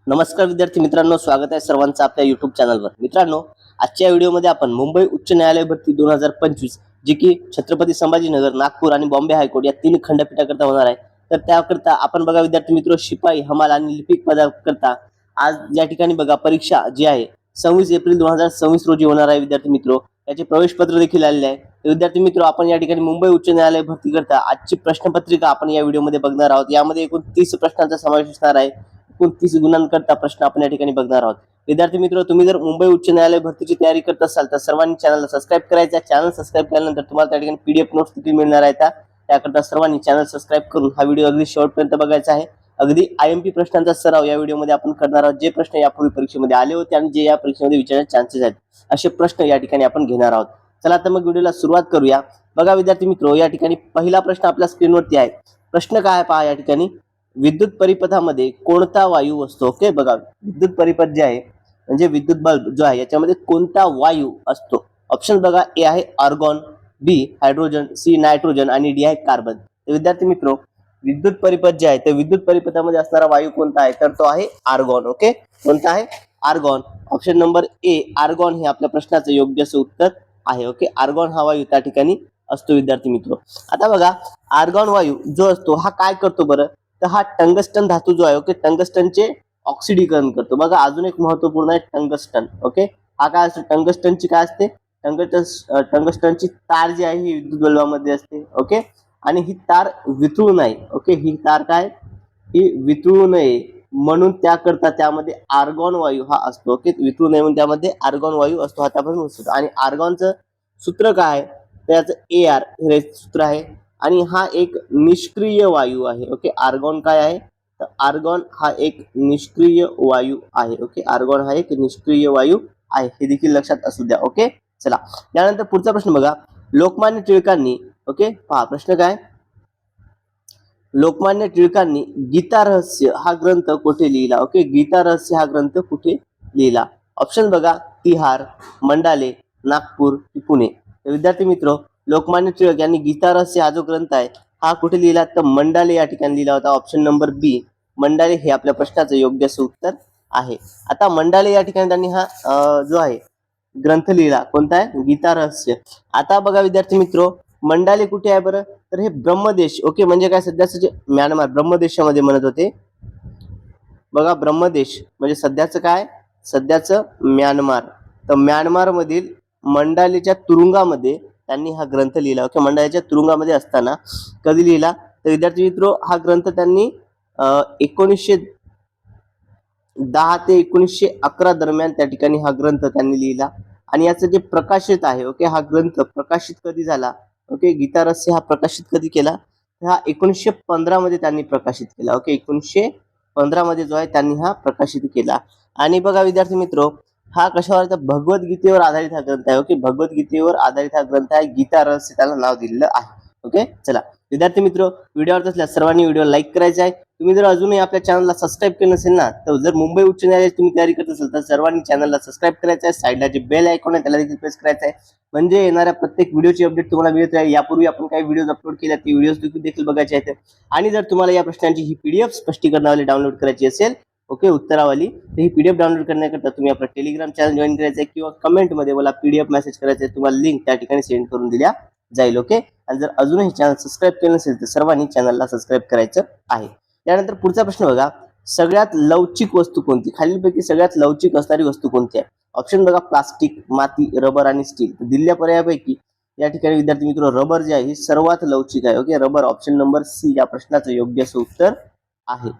नमस्कार विद्यार्थी मित्रांनो, स्वागत आहे सर्वांचं आपल्या युट्यूब चॅनलवर. मित्रांनो, आजच्या व्हिडिओमध्ये आपण मुंबई उच्च न्यायालय भरती 2025 जी की छत्रपती संभाजीनगर, नागपूर आणि बॉम्बे हायकोर्ट या 3 खंडपीठाकरता होणार आहे. तर त्याकरता आपण बघा विद्यार्थी मित्र, शिपाई, हमाल आणि लिपिक पदाकरता आज या ठिकाणी बघा परीक्षा जी आहे 26 एप्रिल 2026 रोजी होणार आहे. विद्यार्थी मित्र, याचे प्रवेश पत्र देखील आलेले आहे. तर विद्यार्थी मित्र, आपण या ठिकाणी मुंबई उच्च न्यायालय भरती करता आजची प्रश्नपत्रिका आपण या व्हिडिओमध्ये बघणार आहोत. यामध्ये एकूण 30 प्रश्नांचा समावेश असणार आहे. 29 गुणांकरता प्रश्न आपण या ठिकाणी बघणार आहोत. विद्यार्थी मित्र, तुम्ही जर मुंबई उच्च न्यायालय भरतीची तयारी करत असाल तर सर्वांनी चॅनलला सबस्क्राईब करायचं आहे. चॅनल सबस्क्राईब केल्यानंतर तुम्हाला त्या ठिकाणी पीडीएफ नोट्स देखील मिळणार आहेत. त्याकरता सर्वांनी चॅनल सबस्क्राईब करून हा व्हिडिओ अगदी शेवटपर्यंत बघायचा आहे. अगदी आयएमपी प्रश्नांचा सराव या व्हिडिओमध्ये आपण करणार आहोत. जे प्रश्न यापूर्वी परीक्षेमध्ये आले होते आणि जे या परीक्षेमध्ये विचारण्याचे चान्सेस आहेत असे प्रश्न या ठिकाणी आपण घेणार आहोत. चला तर मग व्हिडिओला सुरुवात करूया. बघा विद्यार्थी मित्र, या ठिकाणी पहिला प्रश्न आपल्या स्क्रीनवरती आहे. प्रश्न काय आहे पहा या ठिकाणी, विद्युत परिपथामध्ये कोणता वायू असतो? ओके, बघा विद्युत परिपथ जे आहे म्हणजे विद्युत बल्ब जो आहे याच्यामध्ये कोणता वायू असतो? ऑप्शन बघा, ए आहे आर्गॉन, बी हायड्रोजन, सी नायट्रोजन आणि डी आहे कार्बन. तर विद्यार्थी मित्र, विद्युत परिपथ जे आहे तर विद्युत परिपथामध्ये असणारा वायू कोणता आहे? तर तो आहे आर्गॉन. ओके, कोणता आहे? Argon. Option number A argon हे आपल्या प्रश्नाचं योग्य असं उत्तर आहे. ओके, आर्गॉन हा वायू त्या ठिकाणी असतो. विद्यार्थी मित्र, आता बघा आर्गॉन वायू जो असतो हा काय करतो बरं? तर हा टंगस्टन धातू जो आहे, ओके, टंगस्टनचे ऑक्सिडीकरण करतो. बघा अजून एक महत्वपूर्ण आहे टंगस्टन. ओके, हा काय असतो? टंगस्टनची काय असते? टंगस्टनची तार जी आहे ही विद्युत बल्बामध्ये असते. ओके, आणि ही तार वितळू नये. ओके, ही तार काय, ही वितळू नये म्हणून त्याकरता त्यामध्ये आर्गॉन वायू हा असतो. ओके, वितळू नये म्हणून त्यामध्ये आर्गॉन वायू असतो. हा त्यापासून असतो. आणि आर्गॉनचं सूत्र काय आहे? तर याचं AR हे सूत्र आहे. आणि हा एक निष्क्रिय वायू आहे. ओके, आर्गॉन काय आहे? तर आर्गॉन हा एक निष्क्रिय वायू आहे. ओके, आर्गॉन हा एक निष्क्रिय वायू आहे, हे देखील लक्षात असू द्या. ओके, चला त्यानंतर पुढचा प्रश्न बघा. लोकमान्य टिळकांनी, ओके पहा प्रश्न काय, लोकमान्य टिळकांनी गीता रहस्य हा ग्रंथ कुठे लिहिला? ओके, गीता रहस्य हा ग्रंथ कुठे लिहिला? ऑप्शन बघा, तिहार, मंडाले, नागपूर, पुणे. तर विद्यार्थी मित्र, लोकमान्य टिळक यांनी गीता रहस्य हा जो ग्रंथ आहे हा कुठे लिहिला? तर मंडाले या ठिकाणी लिहिला होता. ऑप्शन नंबर बी मंडाले हे आपल्या प्रश्नाचं योग्य असं उत्तर आहे. आता मंडाले या ठिकाणी त्यांनी हा जो आहे ग्रंथ लिहिला, कोणता आहे? गीता रहस्य. आता बघा विद्यार्थी मित्र, मंडाले कुठे आहे बरं? तर हे ब्रह्मदेश. ओके, म्हणजे काय, सध्याचं जे म्यानमार ब्रह्मदेशामध्ये म्हणत होते. बघा ब्रह्मदेश म्हणजे सध्याचं काय? सध्याचं म्यानमार. तर म्यानमार मधील मंडालेच्या तुरुंगामध्ये त्यांनी हा ग्रंथ लिहिला. ओके, मंडालेच्या तुरुंगामध्ये असताना कधी लिहिला? तर विद्यार्थी मित्र, हा ग्रंथ त्यांनी 1910 ते 1911 दरम्यान त्या ठिकाणी हा ग्रंथ त्यांनी लिहिला. आणि याचं जे प्रकाशित आहे, ओके, हा ग्रंथ प्रकाशित कधी झाला? ओके, गीता रहस्य हा प्रकाशित कधी केला? हा 1915 मध्ये त्यांनी प्रकाशित केला. ओके, 1915 मध्ये जो आहे त्यांनी हा प्रकाशित केला. आणि बघा विद्यार्थी मित्र, हा कशावर? तर भगवद्गीतेवर आधारित हा ग्रंथ आहे. ओके, भगवद्गीतेवर आधारित हा ग्रंथ आहे. गीता रहस्य त्याला नाव दिलेलं आहे. ओके, चला विद्यार्थी मित्र, व्हिडिओ आवडत असल्यास सर्वांनी व्हिडिओ लाईक करायचा आहे. तुम्ही जर अजूनही आपल्या चॅनलला सबस्क्राईब केलं नसेल ना, तर जर मुंबई उच्च न्यायालय तुम्ही तयारी करत असाल तर सर्वांनी चॅनलला सबस्क्राईब करायचं आहे. साईडला जे बेल आयकॉन आहे त्याला देखील प्रेस करायचं आहे, म्हणजे येणाऱ्या प्रत्येक व्हिडिओची अपडेट तुम्हाला मिळत राहील. यापूर्वी आपण काही व्हिडिओ अपलोड केल्या, ती व्हिडिओ देखील बघायचे आहेत. आणि जर तुम्हाला या प्रश्नांची ही पीडीएफ स्पष्टीकरणावाली डाउनलोड करायची असेल, ओके, उत्तरावाली, तर ही पीडीएफ डाउनलोड करण्याकरता तुम्ही आपला टेलिग्राम चॅनल जॉईन करायचा आहे किंवा कमेंटमध्ये मला पीडीएफ मेसेज करायचा आहे. तुम्हाला लिंक त्या ठिकाणी सेंड करून दिल्या जाईल. ओके, आणि जर अजूनही चॅनल सबस्क्राईब केलं नसेल तर सर्वांनी चॅनलला सबस्क्राईब करायचं आहे. त्यानंतर पुढचा प्रश्न बघा, सगळ्यात लवचिक वस्तू कोणती? खालीलपैकी सगळ्यात लवचिक असणारी वस्तू कोणती आहे? ऑप्शन बघा, प्लास्टिक, माती, रबर आणि स्टील. दिलेल्या पर्यायापैकी या ठिकाणी विद्यार्थी मित्र रबर जे आहे ही सर्वात लवचिक आहे. Okay, rubber option number C या प्रश्नाचं योग्य असं उत्तर आहे.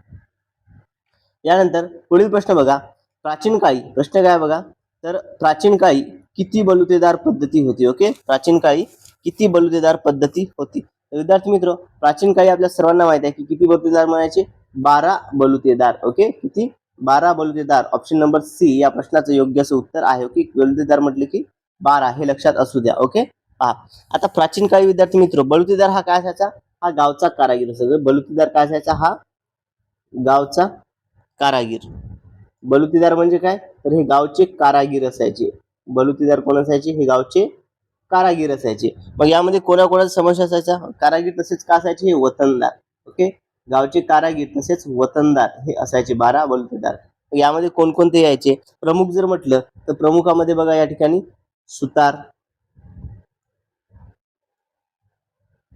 यानंतर पुढील प्रश्न बघा, प्राचीन काळी, प्रश्न काय बघा, तर प्राचीन काळी किती बलुतेदार पद्धती होती? ओके, प्राचीन काळी किती बलुतेदार पद्धती होती? विद्यार्थी मित्र, प्राचीन काळी आपल्या सर्वांना माहिती आहे की किती बलुतेदार म्हणायचे? 12 बलुतेदार. ओके, किती? 12 बलुतेदार. ऑप्शन नंबर सी या प्रश्नाचं योग्य असं उत्तर आहे. ओके, बलुतेदार म्हटले की 12 हे लक्षात असू द्या. ओके, पहा आता प्राचीन काळी विद्यार्थी मित्र, बलुतेदार हा काय असायचा? हा गावचा कारागीर असायचा. बलुतेदार काय असायचा? हा गावचा कारागीर. बलुतेदार म्हणजे काय? तर हे गावचे कारागीर असायचे. बलुतेदार कोण असायचे? हे गावचे कारागीर असायचे. मग यामध्ये कोणाकोणाचा समावेश असायचा? कारागीर तसेच का असायचे? हे वतनदार. ओके, गावचे कारागीर तसेच वतनदार हे असायचे 12 बलुतेदार. यामध्ये कोणकोणते यायचे प्रमुख जर म्हटलं तर प्रमुखामध्ये बघा या ठिकाणी सुतार,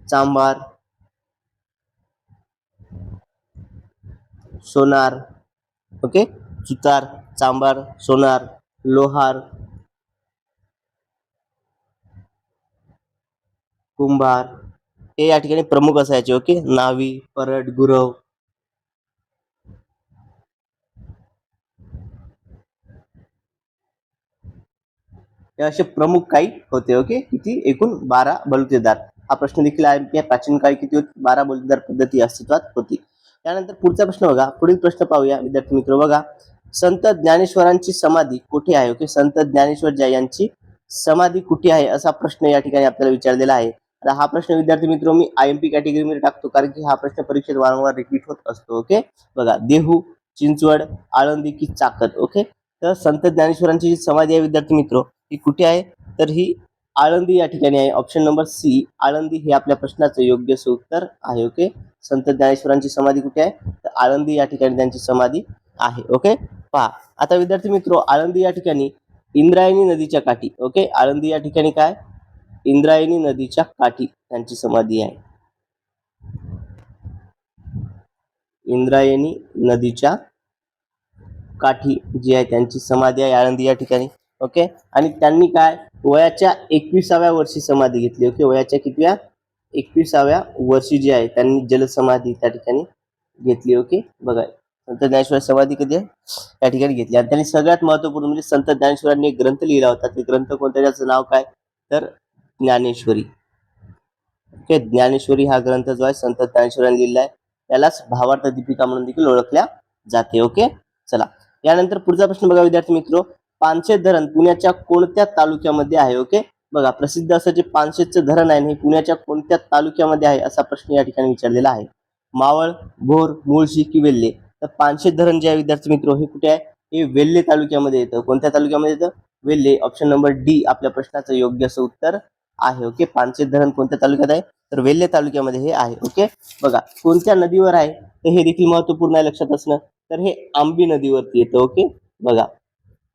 चांभार, सोनार, ओके, सुतार, चांभार, सोनार, लोहार, कुंभार हे या ठिकाणी प्रमुख असायचे. ओके, नावी, परड, गुरव, हे असे प्रमुख काही होते. ओके, किती एकूण 12 बलुतेदार. हा प्रश्न देखील आहे प्राचीन काळी किती होती 12 बलुतेदार पद्धती अस्तित्वात होती. त्यानंतर पुढचा प्रश्न बघा, पुढील प्रश्न पाहूया विद्यार्थी मित्र. बघा, संत ज्ञानेश्वरांची समाधी कुठे आहे? ओके, संत ज्ञानेश्वर यांची समाधी कुठे आहे असा प्रश्न या ठिकाणी आपल्याला विचारलेला आहे. आता हा प्रश्न विद्यार्थी मित्र मी IMP कॅटेगरीमध्ये टाकतो कारण की हा प्रश्न परीक्षेत वारंवार रिपीट होत असतो. ओके, बघा, देहू, चिंचवड, आळंदी की चाकण. ओके, तर संत ज्ञानेश्वरांची जी समाधी आहे विद्यार्थी मित्र ही कुठे आहे? तर ही आळंदी या ठिकाणी आहे. ऑप्शन नंबर सी आळंदी हे आपल्या प्रश्नाचं योग्य उत्तर आहे. ओके, संत ज्ञानेश्वरांची समाधी कुठे आहे? तर आळंदी या ठिकाणी त्यांची समाधी आहे. ओके, पहा आता विद्यार्थी मित्र, आळंदी या ठिकाणी इंद्रायणी नदीच्या काठी. ओके, आळंदी या ठिकाणी काय? इंद्रायणी नदीच्या काठी त्यांची समाधी आहे. इंद्रायणी नदीच्या काठी जी आहे त्यांची समाधी आहे आळंदी या ठिकाणी. ओके, आणि त्यांनी काय वयाच्या 21व्या वर्षी समाधी घेतली. ओके, वयाच्या कितव्या? 21व्या वर्षी जी आहे त्यांनी जलसमाधी त्या ठिकाणी घेतली. ओके, बघा, संत ज्ञानेश्वर समाधी कधी आहे त्या ठिकाणी घेतली. आणि त्यांनी सगळ्यात महत्वपूर्ण म्हणजे संत ज्ञानेश्वरांनी एक ग्रंथ लिहिला होता. ते ग्रंथ कोणत्या? त्याचं नाव काय? तर ज्ञानेश्वरी. ओके, ज्ञानेश्वरी हा ग्रंथ जो आहे संत ज्ञानेश्वरांनी लिहिला आहे त्यालाच भावार्थ दीपिका म्हणून देखील ओळखल्या जाते. ओके, चला यानंतर पुढचा प्रश्न बघा विद्यार्थी मित्र, पानशेत धरण पुण्याच्या कोणत्या तालुक्यामध्ये आहे? ओके, बघा, प्रसिद्ध असं जे पानशेतचं धरण आहे हे पुण्याच्या कोणत्या तालुक्यामध्ये आहे असा प्रश्न या ठिकाणी विचारलेला आहे. मावळ, भोर, मुळशी की वेल्हे? तर पानशेत धरण जे आहे विद्यार्थी मित्र हे कुठे आहे? हे वेल्हे तालुक्यामध्ये येतं. कोणत्या तालुक्यामध्ये येतं? वेल्हे. ऑप्शन नंबर डी आपल्या प्रश्नाचं योग्य असं उत्तर आहे. ओके, पानशेत धरण कोणत्या तालुक्यात आहे? तर वेल्हे तालुक्यामध्ये हे आहे. ओके, बघा, कोणत्या नदीवर आहे तर हे देखील महत्वपूर्ण आहे लक्षात असणं. तर हे आंबी नदीवरती येतं. ओके, बघा,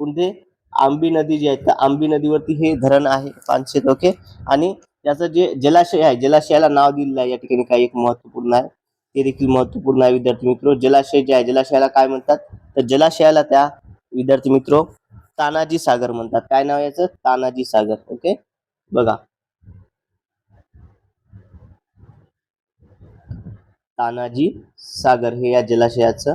कोणते? आंबी नदी जी आहे तर आंबी नदीवरती हे धरण आहे पानशेत. ओके, आणि त्याचं जे जलाशय आहे जलाशयाला नाव दिलेलं आहे या ठिकाणी काय एक महत्वपूर्ण आहे ते देखील महत्वपूर्ण आहे विद्यार्थी मित्र. जलाशय जे आहे जलाशयाला काय म्हणतात? तर जलाशयाला त्या विद्यार्थी मित्र तानाजी सागर म्हणतात. काय नाव याचं? तानाजी सागर. ओके, बघा, तानाजी सागर हे या जलाशयाचं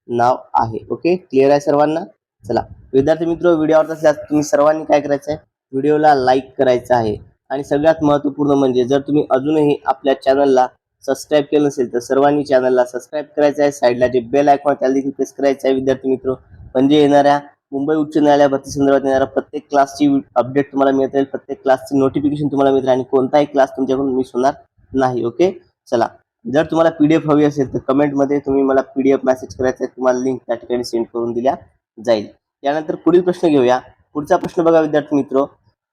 नाव आहे. ओके, क्लिअर आहे सर्वांना? चला विद्यार्थी मित्र, व्हिडिओ आवडत असल्यास तुम्ही सर्वांनी काय करायचं आहे? व्हिडिओला लाईक करायचं आहे. आणि सगळ्यात महत्त्वपूर्ण म्हणजे जर तुम्ही अजूनही आपल्या चॅनलला सबस्क्राईब केलं नसेल तर सर्वांनी चॅनलला सबस्क्राईब करायचं आहे. साईडला जे बेल आयकॉन त्याला देखील प्रेस करायचं आहे विद्यार्थी मित्र. म्हणजे येणाऱ्या मुंबई उच्च न्यायालय भरती संदर्भात येणाऱ्या प्रत्येक क्लासची अपडेट तुम्हाला मिळत राहील, प्रत्येक क्लासची नोटिफिकेशन तुम्हाला मिळत राहील आणि कोणताही क्लास तुमच्याकडून मिस होणार नाही. ओके, चला, जर तुम्हाला PDF हवी असेल तर कमेंटमध्ये तुम्ही मला PDF मेसेज करायचा आहे, तुम्हाला लिंक त्या ठिकाणी सेंड करून दिल्या जाईल. यानंतर पुढील प्रश्न घेऊया. पुढचा प्रश्न बघा विद्यार्थी मित्र,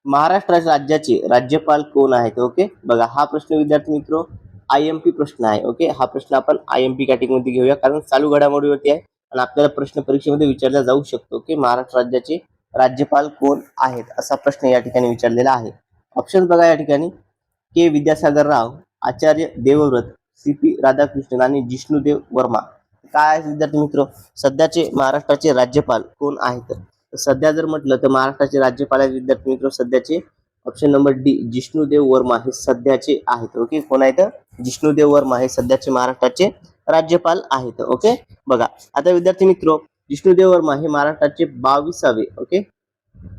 महाराष्ट्र राज्याचे राज्यपाल कोण आहेत? ओके, बघा, हा प्रश्न विद्यार्थी मित्र IMP प्रश्न आहे. ओके, हा प्रश्न आपण IMP कॅटेगरीमध्ये घेऊया कारण चालू घडामोडीवरती आहे आणि आपल्याला प्रश्न परीक्षेमध्ये विचारला जाऊ शकतो. ओके, महाराष्ट्र राज्याचे राज्यपाल कोण आहेत असा प्रश्न या ठिकाणी विचारलेला आहे. ऑप्शन बघा या ठिकाणी विद्यासागर राव, आचार्य देवव्रत, CP राधाकृष्णन आणि जिष्णुदेव वर्मा. काय आहे विद्यार्थी मित्र? सध्याचे महाराष्ट्राचे राज्यपाल कोण आहेत? तर सध्या जर म्हटलं तर महाराष्ट्राचे राज्यपाल आहेत विद्यार्थी मित्र सध्याचे option number D Jishnu Dev Verma हे सध्याचे आहेत. ओके, कोण आहेत? जिष्णुदेव वर्मा हे सध्याचे महाराष्ट्राचे राज्यपाल आहेत. ओके, बघा, आता विद्यार्थी मित्र जिष्णुदेव वर्मा हे महाराष्ट्राचे 22वे ओके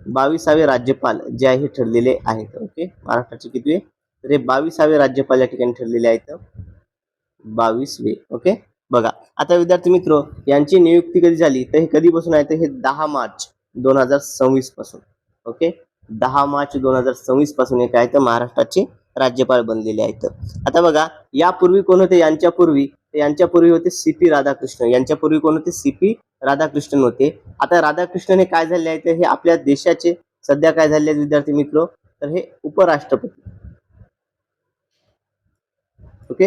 22वे राज्यपाल जे आहे ठरलेले आहेत. ओके, महाराष्ट्राचे किती? तर हे 22वे राज्यपाल या ठिकाणी ठरलेले आहेत. 22वे. ओके, बघा, आता विद्यार्थी मित्र यांची नियुक्ती कधी झाली तर हे कधीपासून आहे तर हे 10 मार्च 2026 पासून. ओके, 10 मार्च 2026 पासून हे काय तर महाराष्ट्राचे राज्यपाल बनलेले आहेत. आता बघा, यापूर्वी कोण होते? यांच्यापूर्वी होते CP राधाकृष्णन. यांच्यापूर्वी कोण होते? CP राधाकृष्णन होते. आता राधाकृष्णन हे काय झाले आहेत? हे आपल्या देशाचे सध्या काय झाले आहेत विद्यार्थी मित्र? तर हे उपराष्ट्रपती. ओके,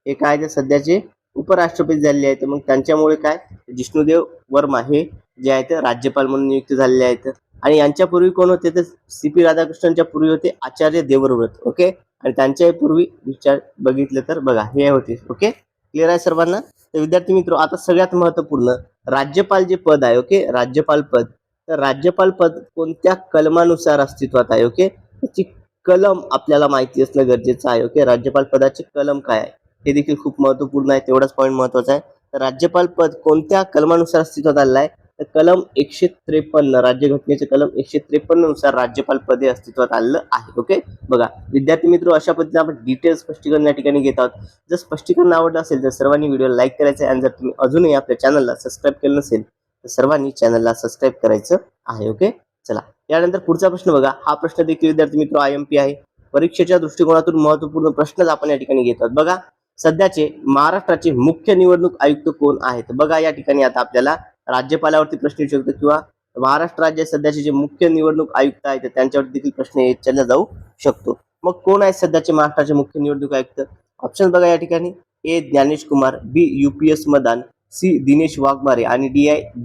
हे काय ते सध्याचे उपराष्ट्रपती झालेले आहेत. मग त्यांच्यामुळे काय जिष्णुदेव वर्मा हे जे आहेत राज्यपाल म्हणून नियुक्त झालेले आहेत. आणि यांच्यापूर्वी कोण होते तर CP राधाकृष्णनच्या पूर्वी होते आचार्य देवव्रत. ओके, आणि त्यांच्या पूर्वी विचार बघितलं तर बघा हे होते. ओके, क्लिअर आहे सर्वांना. तर विद्यार्थी मित्र, आता सगळ्यात महत्वपूर्ण राज्यपाल जे पद आहे, ओके, राज्यपाल पद. तर राज्यपाल पद कोणत्या कलमानुसार अस्तित्वात आहे? ओके, त्याची कलम आपल्याला माहिती असणं गरजेचं आहे. ओके, राज्यपाल पदाचे कलम काय आहे हे देखील खूप महत्वपूर्ण आहे, तेवढाच पॉईंट महत्वाचा आहे. तर राज्यपाल पद कोणत्या कलमानुसार अस्तित्वात आलेलं आहे? तर कलम 153, राज्यघटनेचे कलम 153 नुसार राज्यपाल पदे अस्तित्वात आलेलं आहे. ओके, बघा विद्यार्थी मित्र, अशा पद्धतीने आपण डिटेल स्पष्टीकरण या ठिकाणी घेत आहोत. जर स्पष्टीकरण आवडलं असेल तर सर्वांनी व्हिडिओ लाईक करायचं आहे, आणि जर तुम्ही अजूनही आपल्या चॅनलला सबस्क्राईब केलं नसेल तर सर्वांनी चॅनलला सबस्क्राईब करायचं आहे. ओके, चला यानंतर पुढचा प्रश्न बघा. हा प्रश्न देखील विद्यार्थी मित्र IMP आहे. परीक्षेच्या दृष्टिकोनातून महत्वपूर्ण प्रश्नच आपण या ठिकाणी घेत आहोत. बघा, सध्याचे महाराष्ट्राचे मुख्य निवडणूक आयुक्त कोण आहेत? बघा या ठिकाणी आता आपल्याला राज्यपालावरती प्रश्न विचारू शकतो, किंवा महाराष्ट्र राज्य सध्याचे जे मुख्य निवडणूक आयुक्त आहेत त्यांच्यावरती देखील प्रश्न विचारला जाऊ शकतो. मग कोण आहेत सध्याचे महाराष्ट्राचे मुख्य निवडणूक आयुक्त? ऑप्शन बघा या ठिकाणी. A Gyanesh Kumar, B UPS Madan, C Dinesh Waghmare आणि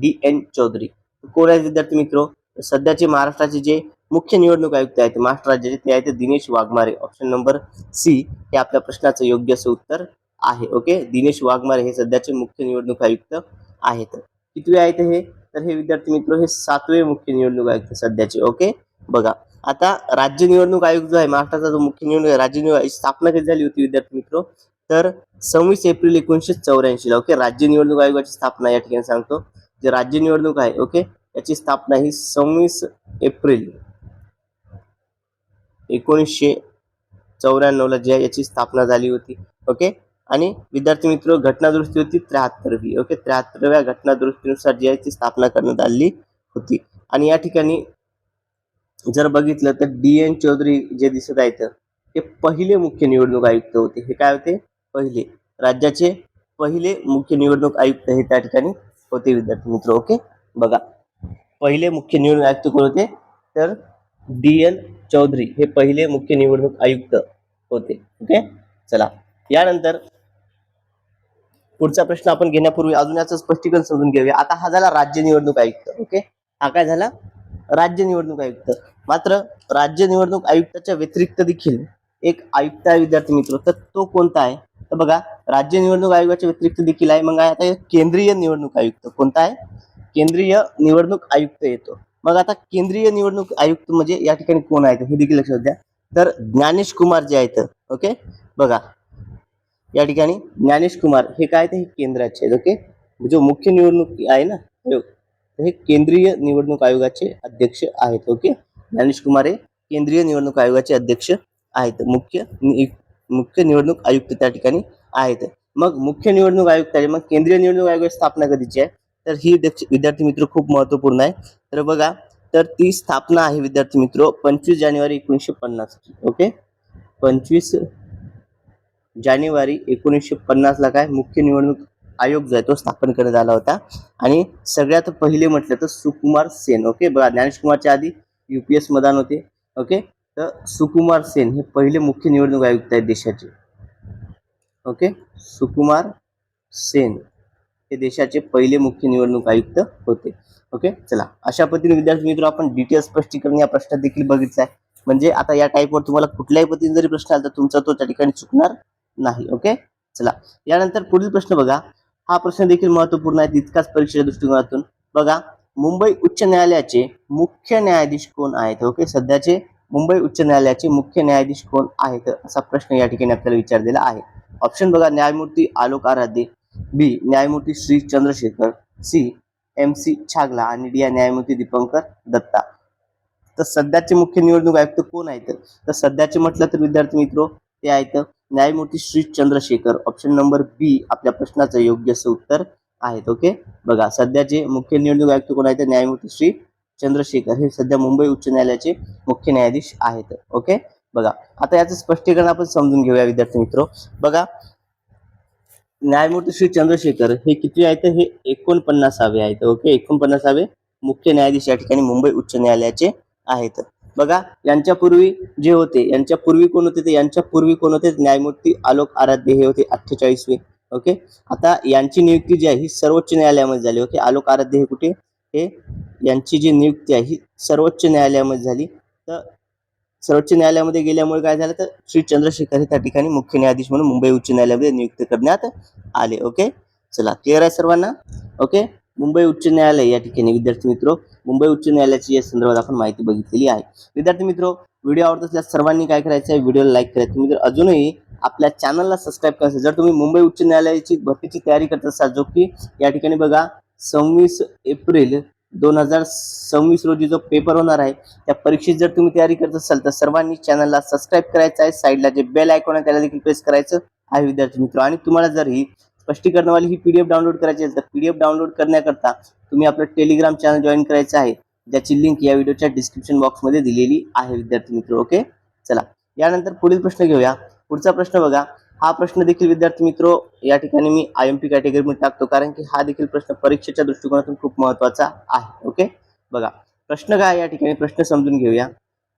DN चौधरी. कोण आहेत विद्यार्थी मित्र सध्याचे महाराष्ट्राचे जे मुख्य निवडणूक आयुक्त आहेत महाराष्ट्र राज्याचे, ते आहेत Dinesh Waghmare. Option number C हे आपल्या प्रश्नाचं योग्य असं उत्तर आहे. ओके, दिनेश वाघमारे हे सध्याचे मुख्य निवडणूक आयुक्त आहेत. कितवे आहेत हे? तर हे विद्यार्थी मित्र हे 7वे मुख्य निवडणूक आयुक्त सध्याचे. ओके, बघा आता राज्य निवडणूक आयोग जो आहे महाराष्ट्राचा, जो मुख्य निवडणूक राज्य निवडणूक स्थापना कधी झाली होती विद्यार्थी मित्र? तर 26 एप्रिल 1984 ला. ओके, राज्य निवडणूक आयोगाची स्थापना या ठिकाणी सांगतो. जे राज्य निवडणूक आहे, ओके, याची स्थापना ही 26 एप्रिल 1994 ला जी याची स्थापना झाली होती. ओके, आणि विद्यार्थी मित्र घटना दुरुस्ती होती 73वी. ओके, 73व्या घटना दुरुस्तीनुसार जी आहे ती स्थापना करण्यात आली होती. आणि या ठिकाणी जर बघितलं तर DN चौधरी जे दिसत आहेत ते पहिले मुख्य निवडणूक आयुक्त होते. हे काय होते? पहिले राज्याचे पहिले मुख्य निवडणूक आयुक्त हे त्या ठिकाणी होते विद्यार्थी मित्र. ओके, बघा पहिले मुख्य निवडणूक आयुक्त कोण होते? तर DN चौधरी हे पहिले मुख्य निवडणूक आयुक्त होते. ओके, चला यानंतर पुढचा प्रश्न आपण घेण्यापूर्वी अजून याचं स्पष्टीकरण समजून घेऊया. आता हा झाला राज्य निवडणूक आयुक्त. ओके, हा काय झाला? राज्य निवडणूक आयुक्त. मात्र राज्य निवडणूक आयुक्ताच्या व्यतिरिक्त देखील एक आयुक्त आहे विद्यार्थी मित्र, तर तो कोणता आहे? तर बघा, राज्य निवडणूक आयोगाच्या व्यतिरिक्त देखील आहे. मग आता केंद्रीय निवडणूक आयुक्त कोणता आहे? केंद्रीय निवडणूक आयुक्त येतो. मग आता केंद्रीय निवडणूक आयुक्त म्हणजे या ठिकाणी कोण आहेत हे देखील लक्षात द्या. तर ज्ञानेश कुमार जे आहेत, ओके, बघा या ठिकाणी ज्ञानेश कुमार हे काय ते केंद्राचे आहेत. ओके, जो मुख्य निवडणूक आहे ना आयोग, हे केंद्रीय निवडणूक आयोगाचे अध्यक्ष आहेत. ओके, ज्ञानेश कुमार हे केंद्रीय निवडणूक आयोगाचे अध्यक्ष आहेत. मुख्य निवडणूक आयुक्त त्या ठिकाणी आहेत. मग मुख्य निवडणूक आयुक्त आहे, मग केंद्रीय निवडणूक आयोगाची स्थापना कधीची आहे? तर ही विद्यार्थी मित्र खूप महत्वपूर्ण आहे. तर बघा, तर ती स्थापना आहे विद्यार्थी मित्र 25 जानेवारी 1950. ओके, 25 जानेवारी 1950 ला काय मुख्य निवडणूक आयोग जो आहे तो स्थापन करण्यात आला होता. आणि सगळ्यात पहिले म्हटलं तर सुकुमार सेन. ओके, बघा ज्ञानेश कुमारच्या आधी UPS मदान होते. ओके, तर सुकुमार सेन हे पहिले मुख्य निवडणूक आयुक्त आहेत देशाचे. ओके, सुकुमार सेन हे देशाचे पहिले मुख्य निवडणूक आयुक्त होते. ओके, चला अशा पद्धतीने विद्यार्थी मित्र आपण डिटेल स्पष्टीकरण या प्रश्नात देखील बघितलं आहे. म्हणजे आता या टाईपवर तुम्हाला कुठल्याही पद्धतीने जरी प्रश्न आला तर तुमचा तो त्या ठिकाणी चुकणार नाही. ओके, चला यानंतर पुढील प्रश्न बघा. हा प्रश्न देखील महत्वपूर्ण आहे तितकाच परीक्षेच्या दृष्टिकोनातून. बघा, मुंबई उच्च न्यायालयाचे मुख्य न्यायाधीश कोण आहेत? ओके, सध्याचे मुंबई उच्च न्यायालयाचे मुख्य न्यायाधीश कोण आहेत असा प्रश्न या ठिकाणी आपल्याला विचारलेला आहे. ऑप्शन बघा, न्यायमूर्ती आलोक आराध्य, B न्यायमूर्ती श्री चंद्रशेखर, C MC छागला आणि D न्यायमूर्ती दीपंकर दत्ता. तर सध्याचे मुख्य निवडणूक आयुक्त कोण आहेत? तर सध्याचे म्हटलं तर विद्यार्थी मित्र ते आहेत न्यायमूर्ती Shri Chandrashekhar. Option number B आपल्या प्रश्नाचं योग्य असं उत्तर आहेत. ओके, बघा सध्याचे मुख्य निवडणूक आयुक्त कोण आहेत? न्यायमूर्ती श्री चंद्रशेखर हे सध्या मुंबई उच्च न्यायालयाचे मुख्य न्यायाधीश आहेत. ओके, बघा आता याचं स्पष्टीकरण आपण समजून घेऊया विद्यार्थी मित्र. बघा, न्यायमूर्ती श्री चंद्रशेखर हे किती आहेत? हे 49वे आहेत. ओके, 49वे मुख्य न्यायाधीश या ठिकाणी मुंबई उच्च न्यायालयाचे आहेत. बघा, यांच्यापूर्वी जे होते, यांच्यापूर्वी कोण होते? ते यांच्यापूर्वी कोण होते? न्यायमूर्ती आलोक आराध्य हे होते 48वे. ओके. आता यांची नियुक्ती जी आहे ही सर्वोच्च न्यायालयामध्ये झाली. ओके. आलोक आराध्य हे कुठे, हे यांची जी नियुक्ती आहे ही सर्वोच्च न्यायालयामध्ये झाली. तर सर्वोच्च न्यायालयामध्ये गेल्यामुळे काय झालं, तर श्री चंद्रशेखर हे त्या ठिकाणी मुख्य न्यायाधीश म्हणून मुंबई उच्च न्यायालयामध्ये नियुक्त करण्यात आले. ओके. चला, क्लिअर आहे सर्वांना. ओके. मुंबई उच्च न्यायालय या ठिकाणी विद्यार्थी मित्रो, मुंबई उच्च न्यायालयाची या संदर्भात आपण माहिती बघितलेली आहे. विद्यार्थी मित्रो, व्हिडिओ आवडत असल्यास सर्वांनी काय करायचं आहे, व्हिडिओला लाईक करायचं. तुम्ही जर अजूनही आपल्या चॅनलला सबस्क्राईब करायचं, जर तुम्ही मुंबई उच्च न्यायालयाची भरतीची तयारी करत असाल, जो की या ठिकाणी बघा 26 एप्रिल 2026 रोजी जो पेपर होणार आहे, त्या परीक्षेची जर तुम्ही तयारी करत असाल तर सर्वांनी चॅनलला सबस्क्राईब करायचं आहे. साईडला जे बेल आयकॉन आहे त्याला देखील प्रेस करायचं आहे विद्यार्थी मित्र. आणि तुम्हाला जर ही स्पष्टीकरणवाली ही PDF डाउनलोड करायची असेल तर PDF डाउनलोड करण्याकरता तुम्ही आपलं टेलिग्राम चॅनल जॉईन करायचं आहे, ज्याची लिंक या व्हिडिओच्या डिस्क्रिप्शन बॉक्समध्ये दिलेली आहे विद्यार्थी मित्र. ओके. चला, यानंतर पुढील प्रश्न घेऊया. पुढचा प्रश्न बघा. हा प्रश्न देखील विद्यार्थी मित्रो या ठिकाणी मी IMP कॅटेगरीमध्ये टाकतो, कारण की हा देखील प्रश्न परीक्षेच्या दृष्टिकोनातून खूप महत्त्वाचा आहे. ओके. बघा प्रश्न काय या ठिकाणी, प्रश्न समजून घेऊया.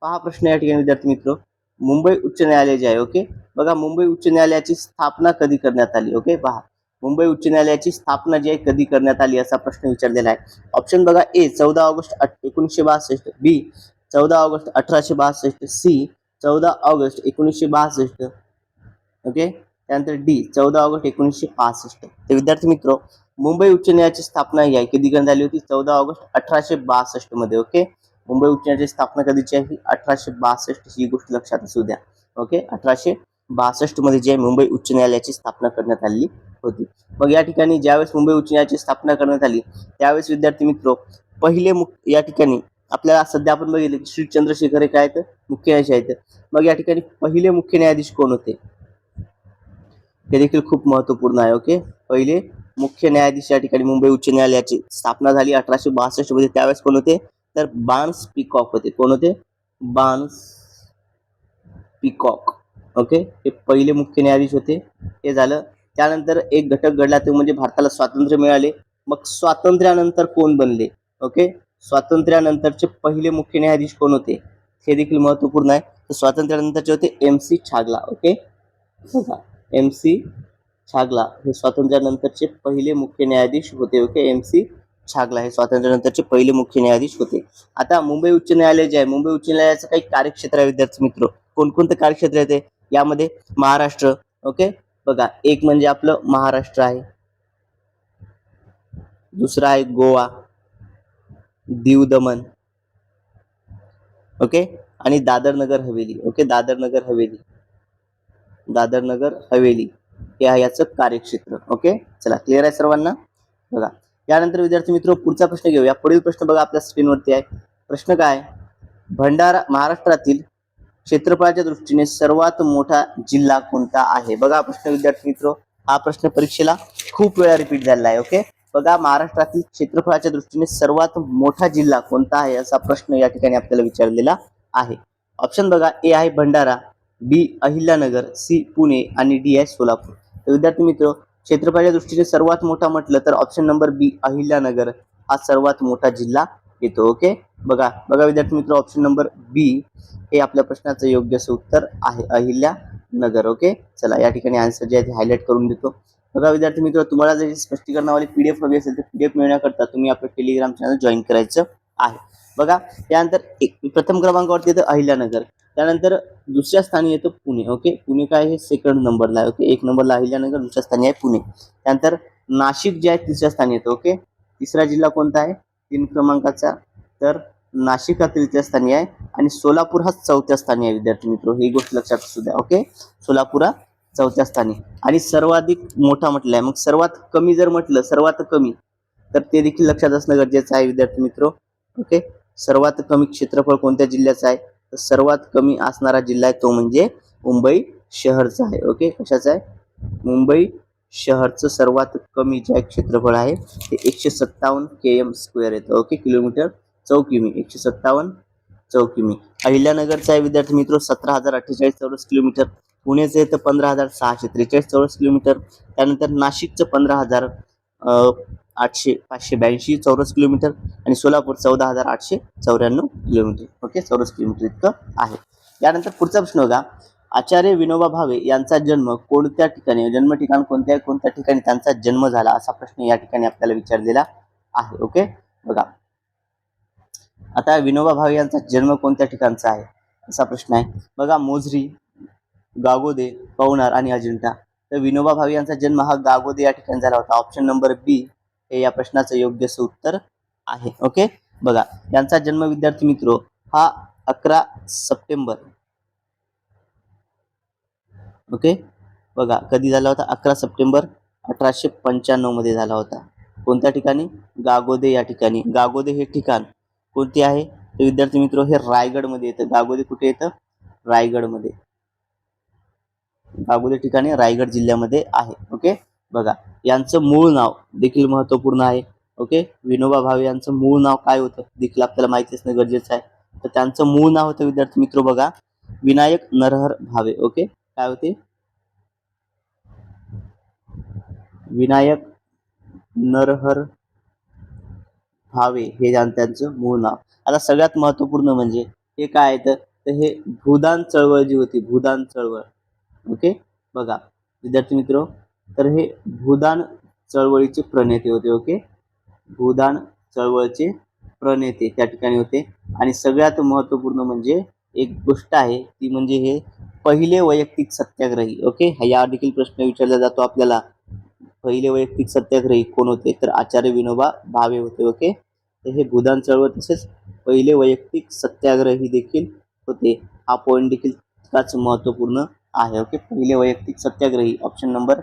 पहा प्रश्न या ठिकाणी विद्यार्थी मित्रो, मुंबई उच्च न्यायालय जे आहे, ओके, बघा मुंबई उच्च न्यायालयाची स्थापना कधी करण्यात आली. ओके. पहा मुंबई उच्च न्यायालयाची स्थापना जी आहे कधी करण्यात आली असा प्रश्न विचारलेला आहे. ऑप्शन बघा, ए 14 ऑगस्ट 1962, बी 14 ऑगस्ट 1862, सी 14 ऑगस्ट 1962, ओके, त्यानंतर डी 14 ऑगस्ट 1965. तर विद्यार्थी मित्र, मुंबई उच्च न्यायालयाची स्थापना ही आहे कधी करण्यात आली होती, 14 ऑगस्ट 1862 मध्ये. ओके. मुंबई उच्च न्यायालयाची स्थापना कधीची आहे, 1862 ही गोष्ट लक्षात असू द्या. ओके. 1862 मध्ये जे मुंबई उच्च न्यायालयाची स्थापना करण्यात आली होती. मग या ठिकाणी ज्यावेळेस मुंबई उच्च न्यायालयाची स्थापना करण्यात आली त्यावेळेस विद्यार्थी मित्र पहिले या ठिकाणी आपल्याला सध्या आपण बघितले की श्री चंद्रशेखर हे काय आहेत, मुख्य न्यायाधीश आहेत. मग या ठिकाणी पहिले मुख्य न्यायाधीश कोण होते, हे देखील खूप महत्वपूर्ण आहे. ओके. पहिले मुख्य न्यायाधीश या ठिकाणी मुंबई उच्च न्यायालयाची स्थापना झाली 1862 मध्ये, त्यावेळेस कोण होते, तर बार्न्स पीकॉक होते. कोण होते, बार्न्स पीकॉक. ओके. हे पहिले मुख्य न्यायाधीश होते. हे झालं. त्यानंतर एक घटक घडला, ते म्हणजे भारताला स्वातंत्र्य मिळाले. मग स्वातंत्र्यानंतर कोण बनले, ओके, स्वातंत्र्यानंतरचे पहिले मुख्य न्यायाधीश कोण होते, हे देखील महत्वपूर्ण आहे. तर स्वातंत्र्यानंतरचे होते MC Chagla. Okay. MC Chagla हे स्वातंत्र्यानंतरचे पहिले मुख्य न्यायाधीश होते. ओके. MC छागला हे स्वातंत्र्यानंतरचे पहिले मुख्य न्यायाधीश होते. आता मुंबई उच्च न्यायालय जे आहे, मुंबई उच्च न्यायालयाचं काही कार्यक्षेत्र आहे विद्यार्थी मित्र. कोणकोणते कार्यक्षेत्र आहे ते, यामध्ये महाराष्ट्र, ओके, बघा एक म्हणजे आपलं महाराष्ट्र आहे, दुसरा आहे गोवा, दीव दमन, ओके, आणि दादर नगर हवेली. ओके. दादर नगर हवेली, दादर नगर हवेली हे आहे याचं कार्यक्षेत्र. ओके. चला, क्लिअर आहे सर्वांना. बघा यानंतर विद्यार्थी मित्र पुढचा प्रश्न घेऊया. पुढील प्रश्न बघा आपल्या स्क्रीनवरती आहे. प्रश्न काय, भंडारा महाराष्ट्रातील क्षेत्रफळाच्या दृष्टीने सर्वात मोठा जिल्हा कोणता आहे. बघा प्रश्न विद्यार्थी मित्र, हा प्रश्न परीक्षेला खूप वेळा रिपीट झालेला आहे. ओके. बघा महाराष्ट्रातील क्षेत्रफळाच्या दृष्टीने सर्वात मोठा जिल्हा कोणता आहे असा प्रश्न या ठिकाणी आपल्याला विचारलेला आहे. ऑप्शन बघा, ए आहे भंडारा, बी अहिल्यानगर, सी पुणे आणि डी आहे सोलापूर. तर विद्यार्थी मित्र क्षेत्रफळाच्या दृष्टीने सर्वात मोठा म्हटलं तर ऑप्शन नंबर बी अहिल्यानगर हा सर्वात मोठा जिल्हा येतो. ओके. बघा विद्यार्थी मित्र, ऑप्शन नंबर बी हे आपल्या प्रश्नाचं योग्य असं उत्तर आहे, अहिल्यानगर. ओके. चला, या ठिकाणी आन्सर जे आहे ते हायलाइट करून देतो. बघा विद्यार्थी मित्र, तुम्हाला जर स्पष्टीकरणावाली PDF हवी असेल तर PDF मिळवण्याकरता तुम्ही आपलं टेलिग्राम चॅनल जॉईन करायचं आहे. बघा त्यानंतर प्रथम क्रमांकावरती येतं अहिल्यानगर, त्यानंतर दुसऱ्या स्थानी येतो पुणे. ओके. पुणे काय हे सेकंड नंबरला आहे. ओके. एक नंबरला अहिल्यानगर, दुसऱ्या स्थानी आहे पुणे. त्यानंतर नाशिक जे आहे तिसऱ्या स्थानी येतो. ओके. तिसरा जिल्हा कोणता आहे 3 क्रमांकाचा, तर नाशिक हा तृतीय स्थानी आहे आणि सोलापूर हा चौथ्या स्थानी आहे विद्यार्थी मित्र, ही गोष्ट लक्षात असू द्या. ओके. सोलापूर हा चौथ्या स्थानी आणि सर्वाधिक मोठा म्हटलं आहे. मग सर्वात कमी जर म्हटलं, सर्वात कमी, तर ते देखील लक्षात असणं गरजेचं आहे विद्यार्थी मित्र. ओके. सर्वात कमी क्षेत्रफळ कोणत्या जिल्ह्याचं आहे, तर सर्वात कमी असणारा जिल्हा आहे तो म्हणजे मुंबई शहरचा आहे. ओके. कशाचा आहे, मुंबई शहरचं सर्वात कमी जे क्षेत्रफळ आहे ते 157 km² येतं. ओके. किलोमीटर चौकिमी, 157 चौकिमी. अहिल्यानगरचा आहे विद्यार्थी मित्र 17,048 चौरस किलोमीटर, पुण्याचं येतं 15,643 चौरस किलोमीटर, त्यानंतर नाशिकचं 15,582 चौरस किलोमीटर आणि सोलापूर 14,894 किलोमीटर. ओके. चौरस किलोमीटर इतकं आहे. यानंतर पुढचा प्रश्न बघा, आचार्य विनोबा भावे यांचा जन्म कोणत्या ठिकाणी, जन्म ठिकाण कोणत्या कोणत्या ठिकाणी त्यांचा जन्म झाला असा प्रश्न या ठिकाणी आपल्याला विचारलेला आहे. ओके, बघा आता विनोबा भावे यांचा जन्म कोणत्या ठिकाणचा आहे असा प्रश्न आहे. बघा मोझरी, गागोदे, पवनार आणि अजिंठा. तर विनोबा भावे यांचा जन्म हा गागोदे या ठिकाणी झाला होता. ऑप्शन नंबर बी हे या प्रश्नाचं योग्य उत्तर आहे. ओके, बघा यांचा जन्म विद्यार्थी मित्र हा 11 सप्टेंबर, ओके बघा कधी झाला होता, 11 सप्टेंबर 1895 मध्ये झाला होता. कोणत्या ठिकाणी, गागोदे या ठिकाणी. गागोदे हे ठिकाण कोणते आहे तर विद्यार्थी मित्र हे रायगड मध्ये येतं. गागोदे कुठे येतं, रायगड मध्ये. गागोदे ठिकाणी रायगड जिल्ह्यामध्ये आहे. ओके, बघा यांचं मूळ नाव देखील महत्वपूर्ण आहे. ओके, विनोबा भावे यांचं मूळ नाव काय होतं देखील आपल्याला माहिती असणं गरजेचं आहे. तर त्यांचं मूळ नाव होतं विद्यार्थी मित्र बघा विनायक नरहर भावे. ओके, काय होते, विनायक नरहर भावे हे त्यांचं मूळ नाव. आता सगळ्यात महत्वपूर्ण म्हणजे हे काय आहे तर हे भूदान चळवळ जी होती, भूदान चळवळ. ओके, बघा विद्यार्थी मित्र तर हे भूदान चळवळीचे प्रणेते होते. ओके, भूदान चळवळीचे प्रणेते त्या ठिकाणी होते. आणि सगळ्यात महत्वपूर्ण म्हणजे एक गोष्ट आहे ती म्हणजे हे पहिले वैयक्तिक सत्याग्रही. ओके, या देखील प्रश्न विचारला जातो आपल्याला, पहिले वैयक्तिक सत्याग्रही कोण होते तर आचार्य विनोबा भावे होते. ओके, तर हे भूदान चळवळ तसेच पहिले वैयक्तिक सत्याग्रही देखील होते. हा पॉईंट देखील तितकाच महत्वपूर्ण आहे. ओके, पहिले वैयक्तिक सत्याग्रही ऑप्शन नंबर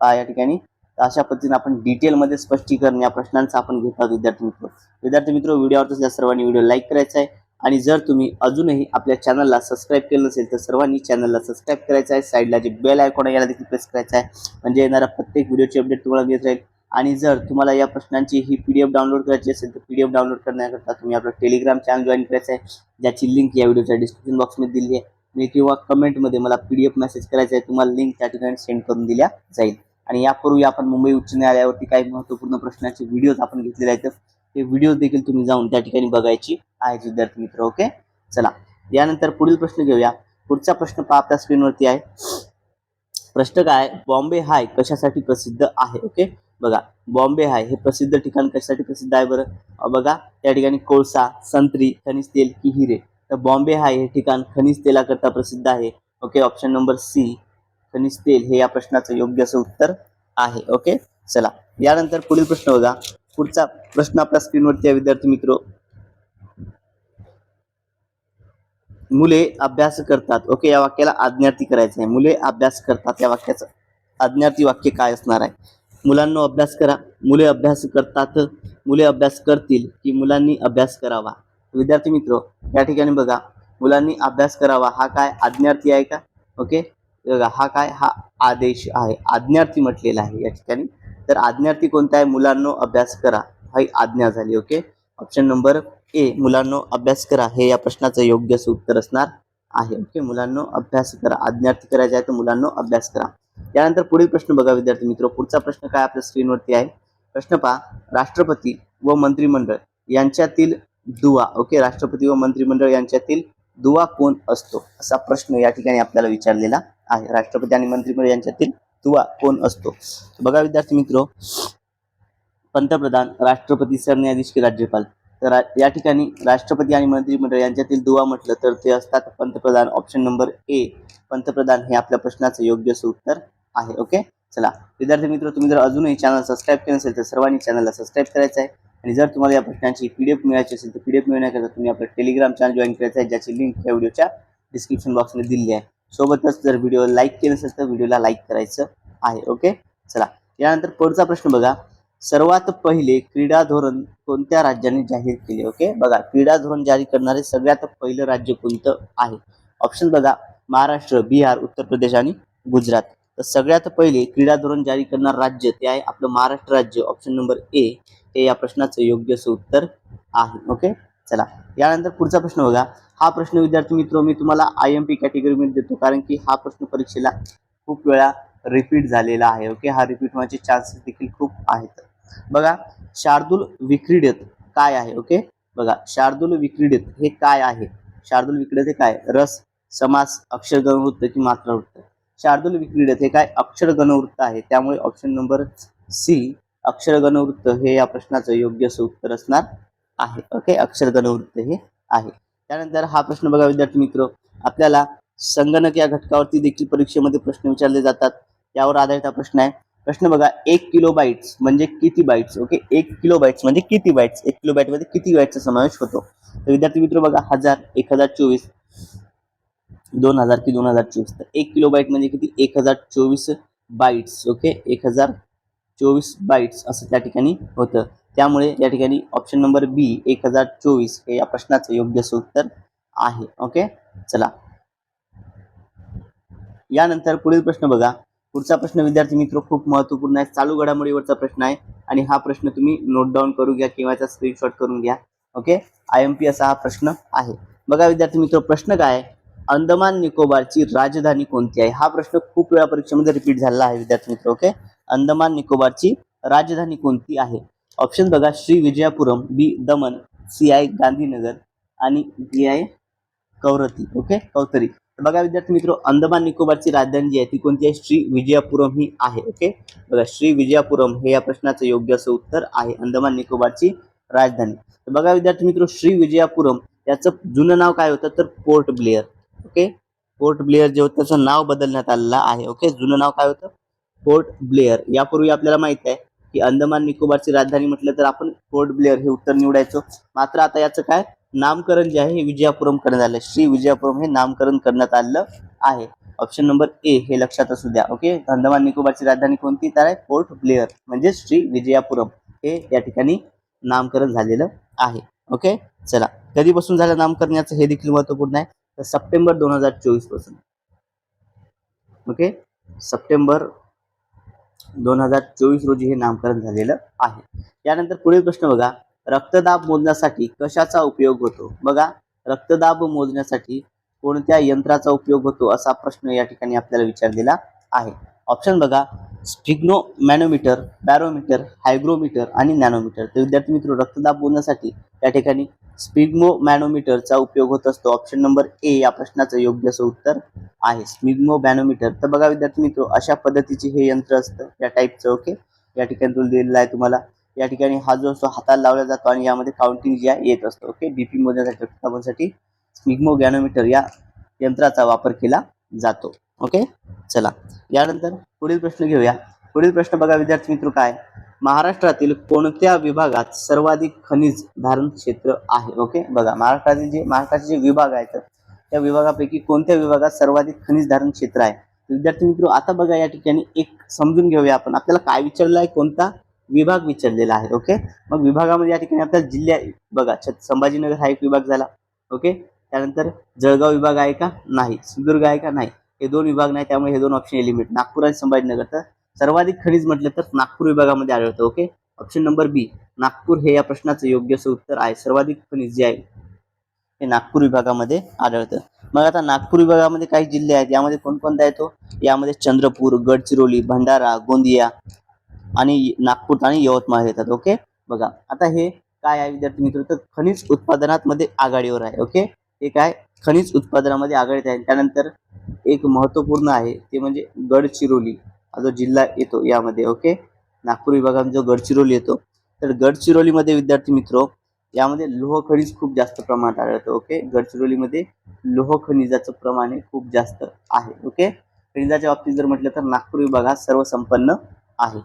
या ठिकाणी. अशा पद्धतीने आपण डिटेलमध्ये स्पष्टीकरण या प्रश्नांचं आपण घेत आहोत. विद्यार्थी मित्र व्हिडिओ आवडत असल्यास सर्वांनी व्हिडिओ लाईक करायचा आहे. आणि जर तुम्ही अजूनही आपल्या चॅनलला सबस्क्राईब केलं नसेल तर सर्वांनी चॅनलला सबस्क्राईब करायचं आहे. साईडला जे बेल आयकॉन आहे याला देखील प्रेस करायचा आहे, म्हणजे येणारा प्रत्येक व्हिडिओची अपडेट तुम्हाला मिळत राहील. आणि जर तुम्हाला या प्रश्नांची ही PDF डाउनलोड करायची असेल तर PDF डाउनलोड करण्याकरता तुम्ही आपलं टेलिग्राम चॅनल जॉईन करायचं आहे, ज्याची लिंक या व्हिडिओच्या डिस्क्रिप्शन बॉक्समध्ये दिली आहे. मी किंवा कमेंटमध्ये मला PDF मेसेज करायचा आहे, तुम्हाला लिंक त्या ठिकाणी सेंड करून दिल्या जाईल. आणि यापूर्वी आपण मुंबई उच्च न्यायालयावरती काही महत्त्वपूर्ण प्रश्नाचे व्हिडिओज आपण घेतलेले आहेत, ते व्हिडिओ देखील तुम्ही जाऊन त्या ठिकाणी बघायची आहेत विद्यार्थी मित्र. ओके, चला यानंतर पुढील प्रश्न घेऊया. पुढचा प्रश्न पहा आपल्या स्क्रीनवरती आहे. प्रश्न काय, बॉम्बे हाय कशासाठी प्रसिद्ध आहे. ओके, बघा बॉम्बे हाय हे प्रसिद्ध ठिकाण कशासाठी प्रसिद्ध आहे बरं, बघा त्या ठिकाणी कोळसा, संत्री, खनिज तेल की हिरे. तर बॉम्बे हाय हे ठिकाण खनिज तेलाकरता प्रसिद्ध आहे. ओके, ऑप्शन नंबर सी खनिज तेल हे या प्रश्नाचं योग्य असं उत्तर आहे. ओके, चला यानंतर पुढील प्रश्न बघा. पुढचा प्रश्न आपल्या स्क्रीनवरती आहे विद्यार्थी मित्र. मुले अभ्यास करतात. ओके, या वाक्याला आज्ञार्थी करायचं आहे. मुले अभ्यास करतात या वाक्याचं आज्ञार्थी वाक्य काय असणार आहे. मुलांना अभ्यास करा, मुले अभ्यास करतात, मुले अभ्यास करतील की मुलांनी अभ्यास करावा. विद्यार्थी मित्र या ठिकाणी बघा मुलांनी अभ्यास करावा हा काय आज्ञार्थी आहे का. ओके, बघा हा काय, हा आदेश आहे, आज्ञार्थी म्हटलेला आहे या ठिकाणी. तर आज्ञार्थी कोणता आहे, मुलांना अभ्यास करा ही आज्ञा झाली. ओके, ऑप्शन नंबर ए मुलांना अभ्यास करा हे या प्रश्नाचं योग्य उत्तर असणार आहे. ओके, मुलांना अभ्यास करा, आज्ञार्थी करायचे आहे तर मुलांना अभ्यास करा. यानंतर पुढील प्रश्न बघा विद्यार्थी मित्र. पुढचा प्रश्न काय आपल्या स्क्रीनवरती आहे. प्रश्न पहा, राष्ट्रपती व मंत्रिमंडळ यांच्यातील दुवा. ओके, राष्ट्रपती व मंत्रिमंडळ यांच्यातील दुवा कोण असतो असा प्रश्न या ठिकाणी आपल्याला विचारलेला आहे. राष्ट्रपती आणि मंत्रिमंडळ यांच्यातील दुवा कोण असतो. बघा विद्यार्थी मित्र, पंतप्रधान, राष्ट्रपती, सरन्यायाधीश की राज्यपाल. तर या ठिकाणी राष्ट्रपती आणि मंत्रिमंडळ यांच्यातील दुवा म्हटलं तर ते असतात पंतप्रधान. ऑप्शन नंबर ए पंतप्रधान हे आपल्या प्रश्नाचं योग्य उत्तर आहे. ओके, चला विद्यार्थी मित्र तुम्ही जर अजूनही चॅनल सबस्क्राईब केलं नसेल तर सर्वांनी चॅनलला सबस्क्राईब करायचं आहे. आणि जर तुम्हाला या प्रश्नांची PDF मिळायची असेल तर PDF मिळण्याकरता तुम्ही आपलं टेलिग्राम चॅनल जॉईन करायचं आहे, ज्याची लिंक या व्हिडिओच्या डिस्क्रिप्शन बॉक्समध्ये दिलेली आहे. सोबतच जर व्हिडिओ लाईक केलं असेल तर व्हिडिओला लाईक करायचं आहे. ओके, चला यानंतर पुढचा प्रश्न बघा. सर्वात पहिले क्रीडा धोरण कोणत्या राज्याने जाहीर केले. ओके, बघा क्रीडा धोरण जारी करणारे सगळ्यात पहिलं राज्य कोणतं आहे. ऑप्शन बघा महाराष्ट्र, बिहार, उत्तर प्रदेश आणि गुजरात. तर सगळ्यात पहिले क्रीडा धोरण जारी करणारं राज्य ते आहे आपलं महाराष्ट्र राज्य. ऑप्शन नंबर ए हे या प्रश्नाचं योग्य उत्तर आहे. ओके, चला यानंतर पुढचा प्रश्न बघा. हा प्रश्न विद्यार्थी मित्र मी तुम्हाला IMP कॅटेगरीमध्ये देतो, कारण की हा प्रश्न परीक्षेला खूप वेळा रिपीट झालेला आहे. ओके, हा रिपीट होण्याचे चान्सेस देखील खूप आहेत. बघा शार्दूल विक्रीडित काय आहे. ओके, बघा शार्दूल विक्रीडित हे काय आहे. शार्दूल विक्रीडित हे काय, रस, समास अक्षर गणवृत्त की मात्रावृत्त? शार्दूल विक्रीडक हे काय अक्षर गणवृत्त आहे, त्यामुळे ऑप्शन नंबर सी अक्षर गणवृत्त हे या प्रश्नाचं योग्य असं उत्तर असणार आहे. ओके, अक्षर गणवृत्त हे आहे. त्यानंतर हा प्रश्न बघा विद्यार्थी मित्र, आपल्याला संगणक या घटकावरती देखील परीक्षेमध्ये प्रश्न विचारले जातात, यावर आधारित हा प्रश्न आहे. प्रश्न बघा, 1 किलो बाईट्स म्हणजे किती बाईट्स? ओके, 1 किलो बाईट्स म्हणजे किती बाईट्स? 1 किलो बाईट मध्ये किती बाईटचा समावेश होतो? तर विद्यार्थी मित्र बघा, 1000, 1024, 2000 की 2024. तर 1 किलो बाईट म्हणजे किती? 1024 बाईट्स. ओके, 1024 बाईट्स असं त्या ठिकाणी होतं. त्यामुळे या ठिकाणी ऑप्शन नंबर बी 1024 हे या प्रश्नाचं योग्य असं उत्तर आहे. ओके, चला यानंतर पुढील प्रश्न बघा. पुढचा प्रश्न विद्यार्थी मित्र खूप महत्वपूर्ण आहे, चालू घडामोडीवरचा प्रश्न आहे आणि हा प्रश्न तुम्ही नोट डाऊन करू घ्या किंवा त्याचा स्क्रीनशॉट करून घ्या. ओके, IMP असा हा प्रश्न आहे. बघा विद्यार्थी मित्र, प्रश्न काय आहे? अंदमान निकोबारची राजधानी कोणती आहे? हा प्रश्न खूप वेळा परीक्षेमध्ये रिपीट झाला आहे विद्यार्थी मित्र. ओके, अंदमान निकोबारची राजधानी कोणती आहे? ऑप्शन बघा, श्री विजयापुरम, बी दमन, सी आहे गांधीनगर आणि डी आहे कवरती. ओके, कौतरी. बघा विद्यार्थी मित्र, अंदमान निकोबारची राजधानी जी आहे ती कोणती आहे? श्री विजयापुरम ही आहे. ओके, बघा श्री विजयापुरम हे या प्रश्नाचं योग्य असं उत्तर आहे, अंदमान निकोबारची राजधानी. तर बघा विद्यार्थी मित्र, श्री विजयापुरम याचं जुनं नाव काय होतं? तर port Blair. Okay, port Blair जे होतं त्याचं नाव बदलण्यात आलेलं आहे. ओके, जुनं नाव काय होतं? पोर्ट ब्लेअर. यापूर्वी आपल्याला माहित आहे की अंदमान निकोबारची राजधानी म्हटलं तर आपण पोर्ट ब्लेअर हे उत्तर निवडायचो. मात्र आता याचं काय नामकरण जे आहे हे विजयापुरम करण्यात आलं. श्री विजयापुरम हे नामकरण करण्यात आलं आहे. ऑप्शन नंबर ए हे लक्षात असू द्या. ओके, अंदमान निकोबारची राजधानी कोणती? तर आहे पोर्ट ब्लेअर म्हणजे श्री विजयापुरम हे या ठिकाणी नामकरण झालेलं आहे. ओके, चला कधीपासून झालं नामकरण याचं हे देखील महत्वपूर्ण आहे. तर सप्टेंबर 2024 पासून. ओके, सप्टेंबर 2024 रोजी हे नामकरण झालेलं आहे. यानंतर पुढील प्रश्न बघा, रक्तदाब मोजण्यासाठी कशाचा उपयोग होतो? बघा, रक्तदाब मोजण्यासाठी कोणत्या यंत्राचा उपयोग होतो असा प्रश्न या ठिकाणी आपल्याला विचारलेला आहे. ऑप्शन बघा, स्टिग्नो मॅनोमीटर, बॅरोमीटर, हायग्रोमीटर आणि नॅनोमीटर. तर विद्यार्थी मित्र, रक्तदाब मोजण्यासाठी या ठिकाणी स्पिग्मो मॅनोमीटरचा उपयोग होत असतो. ऑप्शन नंबर ए या प्रश्नाचं योग्य असं उत्तर आहे, स्पिग्मो मॅनोमीटर. तर बघा विद्यार्थी मित्र, अशा पद्धतीचे हे यंत्र असतं या टाईपचं. ओके, या ठिकाणी तुला दिलेलं आहे तुम्हाला. या ठिकाणी हा जो असतो हाताला लावला जातो आणि यामध्ये काउंटिंग जी आहे येत असतो. ओके, बीपी मोजण्यासाठी रक्तदाबासाठी स्पिग्मो मॅनोमीटर या यंत्राचा वापर केला जातो. ओके, चला यानंतर पुढील प्रश्न घेऊया. पुढील प्रश्न बघा विद्यार्थी मित्र, काय महाराष्ट्रातील कोणत्या विभागात सर्वाधिक खनिज धारण क्षेत्र आहे? ओके, बघा महाराष्ट्राचे जे विभाग आहेत त्या विभागापैकी कोणत्या विभागात सर्वाधिक खनिज धारण क्षेत्र आहे? विद्यार्थी मित्र, आता बघा या ठिकाणी एक समजून घेऊया आपण. आपल्याला काय विचारलं आहे? कोणता विभाग विचारलेला आहे. ओके, मग विभागामध्ये या ठिकाणी आपल्याला जिल्ह्या बघा, संभाजीनगर हा एक विभाग झाला. ओके, त्यानंतर जळगाव विभाग आहे का? नाही. सिंधुदुर्ग आहे का? नाही. हे दोन विभाग नाही, त्यामुळे हे दोन ऑप्शन एलिमिनेट. नागपूर आणि संभाजीनगर. तर सर्वाधिक खनिज म्हटलं तर नागपूर विभागामध्ये आढळतं. ओके, ऑप्शन नंबर बी नागपूर हे या प्रश्नाचं योग्य असं उत्तर आहे. सर्वाधिक खनिज जे आहे हे नागपूर विभागामध्ये आढळतं. मग आता नागपूर विभागामध्ये काही जिल्हे आहेत, यामध्ये कोणकोणता येतो? यामध्ये चंद्रपूर, गडचिरोली, भंडारा, गोंदिया आणि नागपूर आणि यवतमाळ येतात. ओके, बघा आता हे काय आहे विद्यार्थी मित्र? तर खनिज उत्पादनात मध्ये आघाडीवर आहे. ओके, हे काय खनिज उत्पादनामध्ये आघाडीत आहे. त्यानंतर एक महत्वपूर्ण आहे ते म्हणजे गडचिरोली हा जो जिल्हा येतो यामध्ये. ओके, नागपूर विभागात जो गडचिरोली येतो, तर गडचिरोलीमध्ये विद्यार्थी मित्र यामध्ये लोह खनिज खूप जास्त प्रमाणात आढळतं. ओके, गडचिरोलीमध्ये लोह खनिजाचं प्रमाण खूप जास्त आहे. ओके, खनिजाच्या बाबतीत जर म्हटलं तर नागपूर विभाग हा सर्वसंपन्न आहे.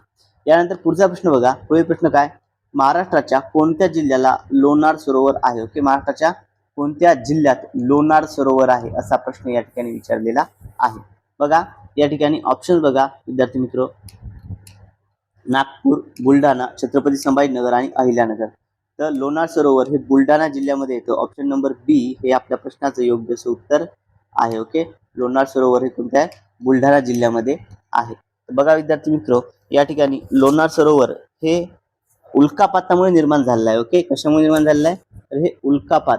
यानंतर पुढचा प्रश्न बघा. पुढील प्रश्न काय? महाराष्ट्राच्या कोणत्या जिल्ह्याला लोणार सरोवर आहे? ओके, महाराष्ट्राच्या कोणत्या जिल्ह्यात लोणार सरोवर आहे असा प्रश्न या ठिकाणी विचारलेला आहे. बघा या ठिकाणी ऑप्शन बघा विद्यार्थी मित्र, नागपूर, बुलढाणा, छत्रपती संभाजीनगर आणि अहिल्यानगर. तर लोणार सरोवर हे बुलढाणा जिल्ह्यामध्ये येतं. ऑप्शन नंबर बी हे आपल्या प्रश्नाचं योग्य असं उत्तर आहे. ओके, लोणार सरोवर हे कोणत्या बुलढाणा जिल्ह्यामध्ये आहे. बघा विद्यार्थी मित्र, या ठिकाणी लोणार सरोवर हे उल्कापातामुळे निर्माण झालेलं आहे. ओके, कशामुळे निर्माण झालेलं आहे? तर हे उल्कापात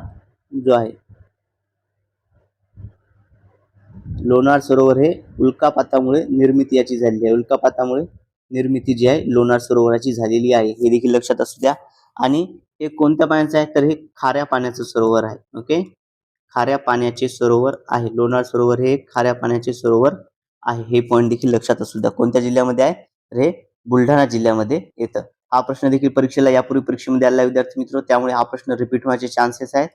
जो आहे, लोणार सरोवर हे उल्कापातामुळे निर्मिती याची झालेली आहे. उल्कापातामुळे निर्मिती जी आहे लोणार सरोवराची झालेली आहे, हे देखील लक्षात असू द्या. आणि हे कोणत्या पाण्याचं आहे? तर हे खाऱ्या पाण्याचं सरोवर आहे. ओके, खाऱ्या पाण्याचे सरोवर आहे. लोणार सरोवर हे एक खाऱ्या पाण्याचे सरोवर आहे. हे पॉईंट देखील लक्षात असू द्या. कोणत्या जिल्ह्यामध्ये आहे तर हे बुलढाणा जिल्ह्यामध्ये येतं. हा प्रश्न देखील परीक्षेला यापूर्वी परीक्षेमध्ये आलेला विद्यार्थी मित्र, त्यामुळे हा प्रश्न रिपीट होण्याचे चान्सेस आहेत.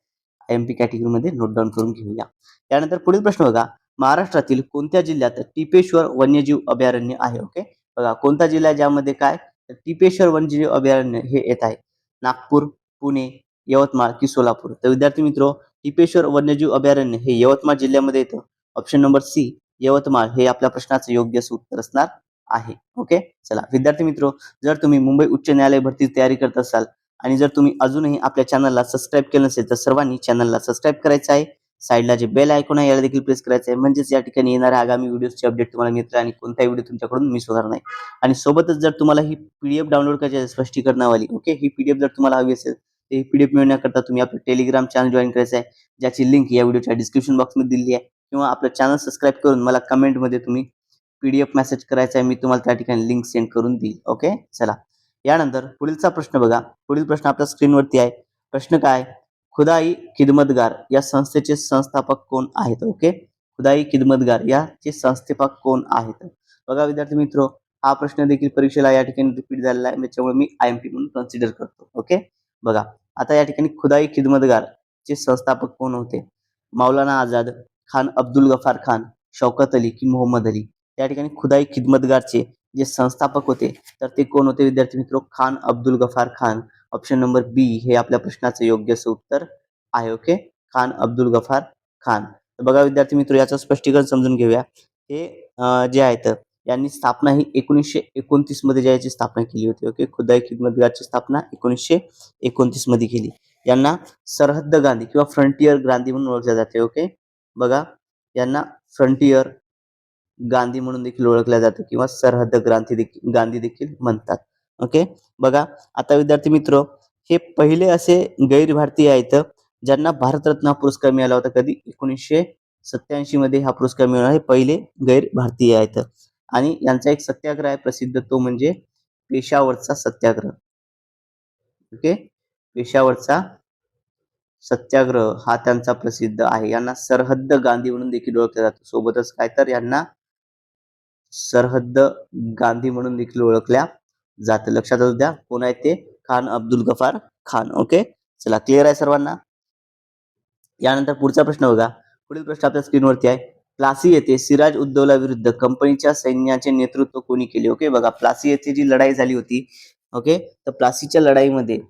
एमपी कॅटेगरीमध्ये नोट डाऊन करून घेऊया. त्यानंतर पुढील प्रश्न बघा, महाराष्ट्रातील कोणत्या जिल्ह्यात टिपेश्वर वन्यजीव अभयारण्य आहे. ओके, बघा कोणता जिल्हा ज्यामध्ये काय तर टिपेश्वर वन्यजीव अभयारण्य हे येत आहे. नागपूर, पुणे, यवतमाळ की सोलापूर. तर विद्यार्थी मित्र, टिपेश्वर वन्यजीव अभयारण्य हे यवतमाळ जिल्ह्यामध्ये येतं. ऑप्शन नंबर सी यवतमाळ हे आपल्या प्रश्नाचं योग्य उत्तर असणार आहे. ओके, चला विद्यार्थी मित्र, जर तुम्ही मुंबई उच्च न्यायालय भरती तयारी करत असाल आणि जर तुम्ही अजूनही आपल्या चॅनलला सबस्क्राईब केलं नसेल तर सर्वांनी चॅनलला सबस्क्राईब करायचं आहे. साईडला जे बेल आयकॉन आहे याला देखील प्रेस करायचं आहे, म्हणजेच या ठिकाणी येणाऱ्या आगामी व्हिडिओची अपडेट तुम्हाला मिळते आणि कोणताही व्हिडिओ तुमच्याकडून मिस होणार नाही. आणि सोबतच जर तुम्हाला ही पीडीएफ डाउनलोड करायची आहे स्पष्टीकरणावाली, ओके, ही पीडीएफ जर तुम्हाला हवी असेल तर ही पीडीएफ मिळवण्याकरता तुम्ही आपलं टेलिग्राम चॅनल जॉईन करायचं आहे, ज्याची लिंक या व्हिडिओच्या डिस्क्रिप्शन बॉक्समध्ये दिली आहे, किंवा आपलं चॅनल सबस्क्राईब करून मला कमेंटमध्ये तुम्ही पीडीएफ मेसेज करायचा आहे, मी तुम्हाला त्या ठिकाणी लिंक सेंड करून देईल. ओके, चला यानंतर पुढीलचा प्रश्न बघा. पुढील प्रश्न आपल्या स्क्रीनवरती आहे. प्रश्न काय, खुदाई खिदमतगार या संस्थेचे संस्थापक कोण आहेत. ओके, खुदाई खिदमतगार याचे संस्थापक कोण आहेत. बघा विद्यार्थी मित्र, हा प्रश्न देखील परीक्षेला या ठिकाणी रिपीट झालेला आहे, त्याच्यामुळे मी आयएमपी म्हणून कन्सिडर करतो. ओके, बघा आता या ठिकाणी खुदाई खिदमतगार चे संस्थापक कोण होते. मौलाना आझाद, खान अब्दुल गफार खान, शौकत अली की मोहम्मद अली. या ठिकाणी खुदाई खिदमतगारचे जे संस्थापक होते तर ते कोण होते विद्यार्थी मित्र, खान अब्दुल गफार खान. ऑप्शन नंबर बी हे आपल्या प्रश्नाचं योग्य उत्तर आहे. ओके, खान अब्दुल गफार खान. तर बघा विद्यार्थी मित्र, याचं स्पष्टीकरण समजून घेऊया. हे जे आहेत यांनी स्थापना ही 1929 मध्ये ज्याची स्थापना केली होती. ओके, खुदाई खिदमतगारची स्थापना 1929 मध्ये केली. यांना सरहद्द गांधी किंवा फ्रंटियर गांधी म्हणून ओळखले जाते. ओके, बघा यांना फ्रंटियर गांधी म्हणून देखील ओळखल्या जातं किंवा सरहद्द गांधी देखील म्हणतात. ओके, बघा आता विद्यार्थी मित्र, हे पहिले असे गैर भारतीय आहेत ज्यांना भारतरत्न पुरस्कार मिळाला होता. कधी 1987 मध्ये हा पुरस्कार मिळाला. हे पहिले गैर भारतीय आहेत आणि यांचा एक सत्याग्रह आहे प्रसिद्ध, तो म्हणजे पेशावरचा सत्याग्रह. ओके, पेशावरचा सत्याग्रह हा त्यांचा प्रसिद्ध आहे. यांना सरहद्द गांधी म्हणून देखील ओळखलं जातं. सोबतच काय तर यांना सरहद्द गांधी म्हणून देखील ओळखल्या जातं. लक्षात असू द्या कोण आहे ते, खान अब्दुल गफार खान. ओके, चला क्लिअर आहे सर्वांना. यानंतर पुढचा प्रश्न बघा. पुढील प्रश्न आपल्या स्क्रीनवरती आहे. प्लासी येथे सिराज उद्दौला विरुद्ध कंपनीच्या सैन्याचे नेतृत्व कोणी केले. ओके, बघा प्लासी येथे जी लढाई झाली होती, ओके, तर प्लासीच्या लढाईमध्ये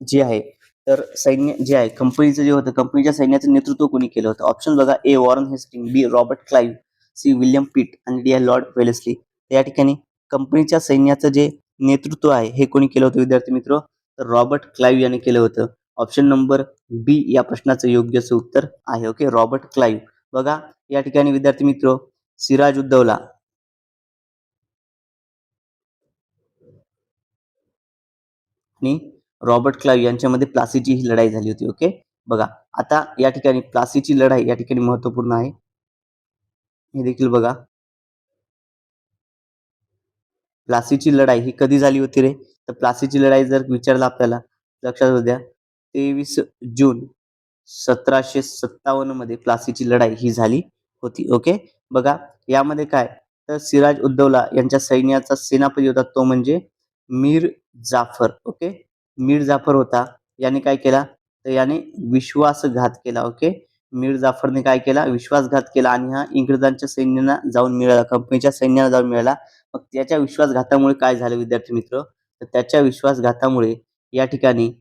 जे आहे तर सैन्य जे आहे कंपनीचं जे होतं, कंपनीच्या सैन्याचं नेतृत्व कोणी केलं होतं. ऑप्शन बघा, ए वॉरन हेस्टिंग, बी रॉबर्ट क्लाइव्ह, सी विल्यम पिट आणि डी लॉर्ड वेलेस्ली. या ठिकाणी कंपनीच्या सैन्याचं जे नेतृत्व आहे हे कोणी केलं होतं विद्यार्थी मित्र, तर रॉबर्ट क्लाइव्ह यांनी केलं होतं. ऑप्शन नंबर बी या प्रश्नाचं योग्य उत्तर आहे. Okay, Robert Clive. बघा या ठिकाणी विद्यार्थी मित्र, सिराज उद्दौला आणि रॉबर्ट क्लाइव्ह यांच्यामध्ये प्लासीची ही लढाई झाली होती. ओके, बघा आता या ठिकाणी प्लासीची लढाई या ठिकाणी महत्वपूर्ण आहे. हे देखील बघा, प्लासीची लढाई ही कधी झाली होती रे, तर प्लासीची लढाई जर विचारलं आपल्याला लक्षात असू द्या 23 जून 1757 मध्ये प्लासीची लढाई ही झाली होती. ओके, बघा यामध्ये काय तर सिराज उद्दौला यांच्या सैन्याचा सेनापती होता तो म्हणजे मीर जाफर. ओके, मीर जाफर होता. याने काय केला तर याने विश्वासघात केला. ओके, मीर जाफरने काय केला, विश्वासघात केला आणि हा इंग्रजांच्या सैन्याला जाऊन मिळाला, कंपनीच्या सैन्याला जाऊन मिळाला. मग त्याच्या विश्वासघातामुळे काय झालं विद्यार्थी मित्र, तर त्याच्या विश्वासघातामुळे या ठिकाणी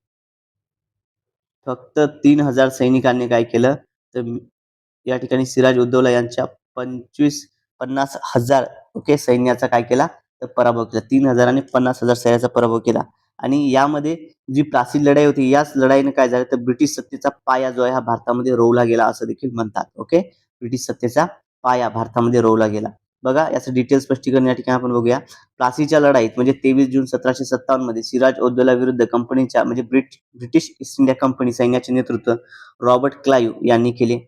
फक्त 3000 सैनिकांनी काय केलं तर या ठिकाणी सिराज उद्दौला यांच्या 50,000 ओके सैन्याचा काय केला तर पराभव केला. 3000 आणि 50,000 सैन्याचा पराभव केला. आणि यामध्ये जी प्लासी लढाई होती, याच लढाईने काय झालं तर ब्रिटिश सत्तेचा पाया जो आहे हा भारतामध्ये रोवला गेला असं देखील म्हणतात. ओके, ब्रिटिश सत्तेचा पाया भारतामध्ये रोवला गेला. बघा याचं डिटेल स्पष्टीकरण या ठिकाणी आपण बघूया. प्लासीच्या लढाईत म्हणजे 23 जून 1757 मध्ये सिराज उद्दौला विरुद्ध कंपनीच्या म्हणजे ब्रिटिश ईस्ट इंडिया कंपनी सैन्याचे नेतृत्व रॉबर्ट क्लाइव्ह यांनी केले.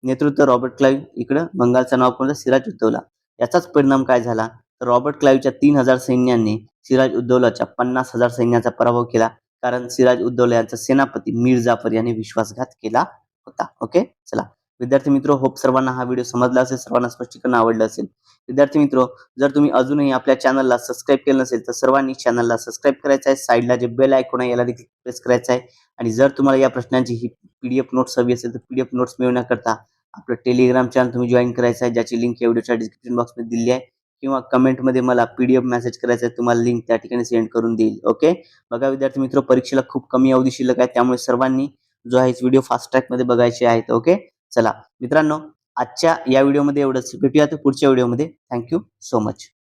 नेतृत्व रॉबर्ट क्लाइव्ह, इकडं बंगालचं नाव कोणतं सिराज उद्दौला. याचाच परिणाम काय झाला तर रॉबर्ट क्लाइव्हच्या 3000 सैन्यांनी सिराज उद्दौलाच्या 50,000 सैन्याचा पराभव केला, कारण सिराज उद्दौला यांचा सेनापती मीर जाफर यांनी विश्वासघात केला होता. ओके, चला विद्यार्थी मित्र, होप सर्वांना हा व्हिडिओ समजला असेल, सर्वांना स्पष्टीकरण आवडलं असेल. विद्यार्थी मित्र, जर तुम्ही अजूनही आपल्या चॅनलला सबस्क्राईब केलं नसेल तर सर्वांनी चॅनलला सबस्क्राईब करायचं आहे. साईडला जे बेल आयकॉन आहे याला देखील प्रेस करायचं आहे. आणि जर तुम्हाला या प्रश्नांची ही PDF नोट्स हवी असेल तर PDF नोट्स मिळवण्याकरता आपलं टेलिग्राम चॅनल तुम्ही जॉईन करायचं आहे, ज्याची लिंक या व्हिडिओच्या डिस्क्रिप्शन बॉक्समध्ये दिली आहे, किंवा कमेंटमध्ये मला PDF मेसेज करायचा आहे, तुम्हाला लिंक त्या ठिकाणी सेंड करून देईल. ओके, बघा विद्यार्थी मित्र, परीक्षेला खूप कमी अवधी शिल्लक आहे, त्यामुळे सर्वांनी जो आहे व्हिडिओ फास्ट ट्रॅक मध्ये बघायचे आहेत. ओके, चला मित्रांनो, आजच्या या व्हिडिओमध्ये एवढंच. भेटूया तर पुढच्या व्हिडिओमध्ये. Thank you so much.